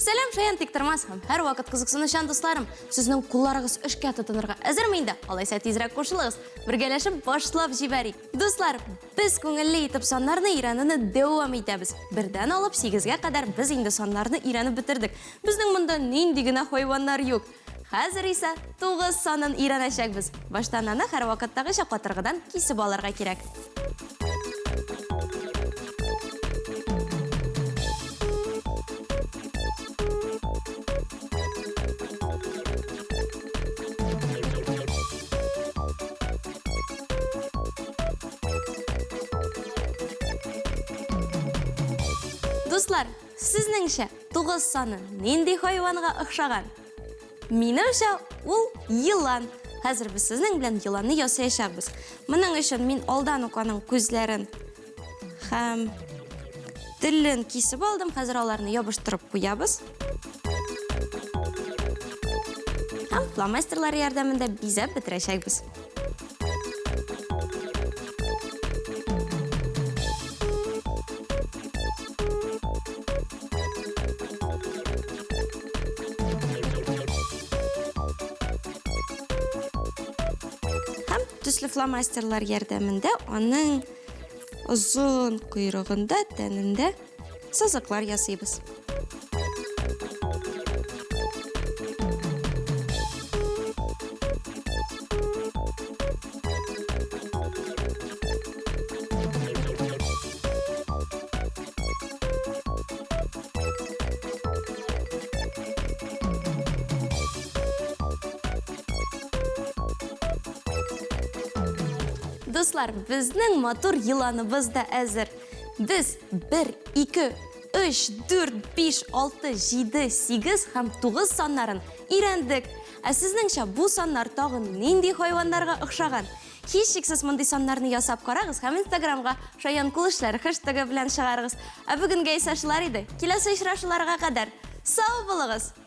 Сәлем шаян тектірмас һәм һәр вақыт қызықсынышан достарым. Сіздің құлларығыз ішке тұтынырға әзірмейді. Алайса тезірек қошылығыз. Біргелешіп башлап жібәрейік. Достар, біз көңілі етіп санларны ираныны дәуам етеміз. Бірден алып 8-ге қадар біз енді санларны иранып бітірдік. Біздің мұнда нендігіне хайваннар yok. Хәзір ise 9 санын иранашақбыз. Баштан аны һәр вақыттағы шақатырғыдан кесіп аларға керек. Достар, сізніңше 9 саны нендей хайванға ұқшаған? Меніңше ол йылан. Хәзір біз сізнің білен йыланны ясайшақбыз. Мұның үшін мен алдан ұқаның көзлерін һәм тілін кесіп алдым. Хәзір оларны ябыштырып қоябыз. Һәм фломастерлар ярдәмендә бизәп бетерәчәкбез. Төсле фломастерлар ярдәмендә аның ұзын құйрығында, тәнендә сызыклар ясыйбыз. Достар, біздің мотор йыланыбыз да әзір. Біз 1, 2, 3, 4, 5, 6, 7, 8 һәм 9 саннарын ирендік. Сізніңше бұл саннар тағын нендей хайвандарға ұқшаған? Һичшиксез мұндай саннарны ясап қарағыз һәм Инстаграмға Шаян Кулышлар хэштегі білән шығарығыз. Бүгінге исәшілер еді. Келесі ұшырашуларға қадар. Сау болыңыз!